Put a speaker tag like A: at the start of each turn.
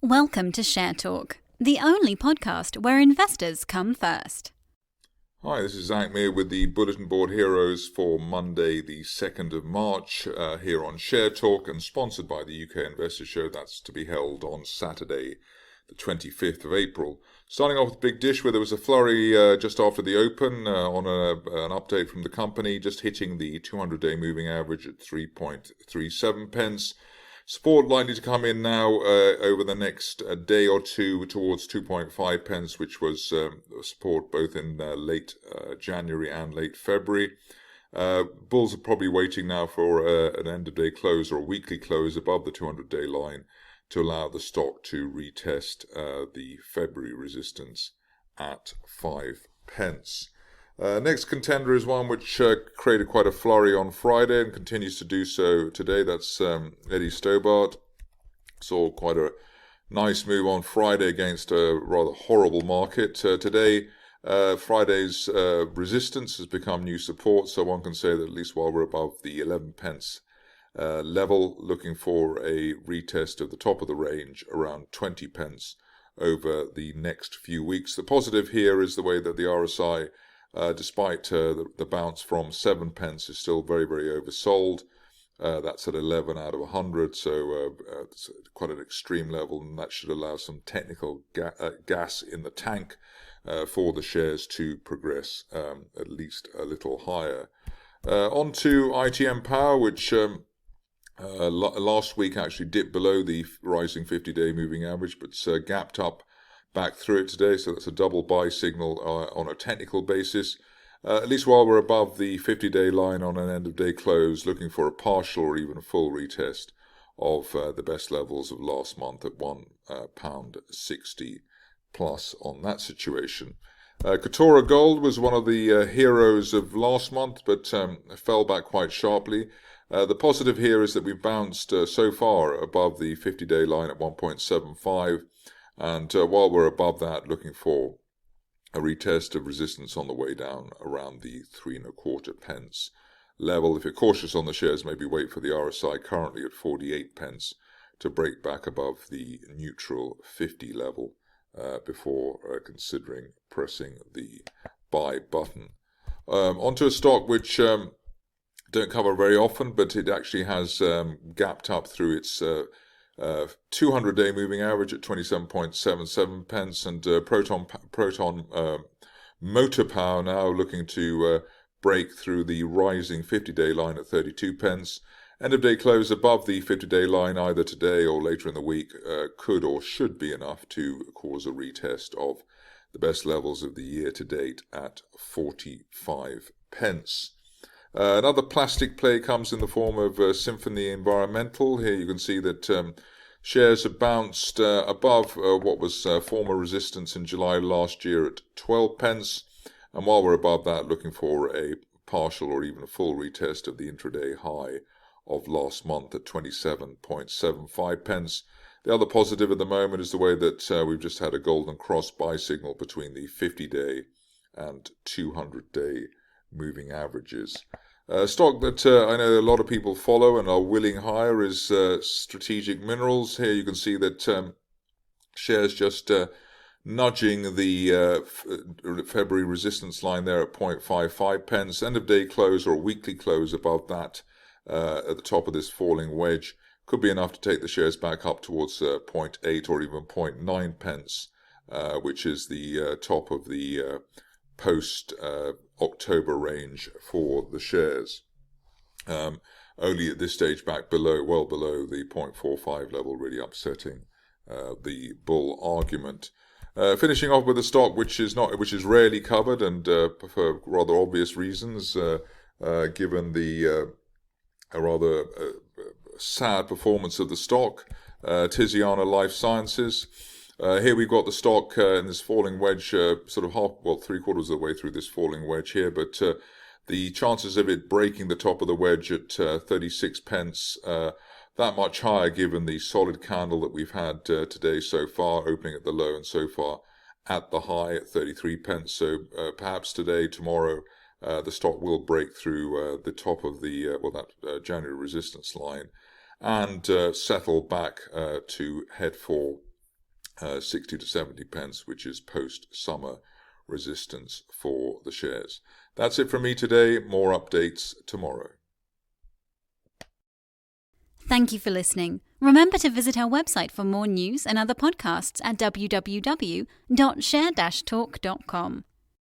A: Welcome to Share Talk, the only podcast where investors come first.
B: Hi, this is Zach Meir with the Bulletin Board Heroes for Monday, the 2nd of March, here on Share Talk and sponsored by the UK Investor Show. That's to be held on Saturday, the 25th of April. Starting off with Big Dish, where there was a flurry just after the open on an update from the company, just hitting the 200-day moving average at 3.37 pence. Support likely to come in now over the next day or two towards 2.5 pence, which was support both in late January and late February. Bulls are probably waiting now for an end-of-day close or a weekly close above the 200-day line to allow the stock to retest the February resistance at 5 pence. Next contender is one which created quite a flurry on Friday and continues to do so today. That's Eddie Stobart. Saw quite a nice move on Friday against a rather horrible market. Today, Friday's resistance has become new support, so one can say that at least while we're above the 11 pence level, looking for a retest of the top of the range around 20 pence over the next few weeks. The positive here is the way that the RSI, despite the bounce from 7 pence, is still very, very oversold. That's at 11 out of 100, so it's quite an extreme level, and that should allow some technical gas in the tank for the shares to progress at least a little higher. On to ITM Power, which last week actually dipped below the rising 50-day moving average, but gapped up back through it today, so that's a double buy signal on a technical basis. At least while we're above the 50-day line on an end-of-day close, looking for a partial or even a full retest of the best levels of last month at £1.60 plus on that situation. Katora Gold was one of the heroes of last month, but fell back quite sharply. The positive here is that we've bounced so far above the 50-day line at 1.75. And while we're above that, looking for a retest of resistance on the way down around the 3.25 pence level. If you're cautious on the shares, maybe wait for the RSI currently at 48 pence to break back above the neutral 50 level before considering pressing the buy button. Onto a stock which don't cover very often, but it actually has gapped up through its 200-day moving average at 27.77 pence, and Proton Motor Power now looking to break through the rising 50-day line at 32 pence. End of day close above the 50-day line either today or later in the week could or should be enough to cause a retest of the best levels of the year to date at 45 pence. Another plastic play comes in the form of Symphony Environmental. Here you can see that shares have bounced above what was former resistance in July last year at 12 pence. And while we're above that, looking for a partial or even a full retest of the intraday high of last month at 27.75 pence. The other positive at the moment is the way that we've just had a golden cross buy signal between the 50-day and 200-day moving averages. Stock that I know a lot of people follow and are willing higher is Strategic Minerals. Here you can see that shares just nudging the February resistance line there at 0.55 pence. End of day close or weekly close above that at the top of this falling wedge could be enough to take the shares back up towards 0.8 or even 0.9 pence, which is the top of the post-October range for the shares. Only at this stage back below, well below the 0.45 level, really upsetting the bull argument. Finishing off with a stock which is rarely covered and for rather obvious reasons, given the rather sad performance of the stock, Tiziana Life Sciences. Here we've got the stock in this falling wedge, sort of three-quarters of the way through this falling wedge here, but the chances of it breaking the top of the wedge at 36 pence, that much higher given the solid candle that we've had today so far, opening at the low and so far at the high at 33 pence. So perhaps today, tomorrow, the stock will break through the top of the that January resistance line and settle back to head for 60 to 70 pence, which is post-summer resistance for the shares. That's it from me today. More updates tomorrow.
A: Thank you for listening. Remember to visit our website for more news and other podcasts at www.share-talk.com.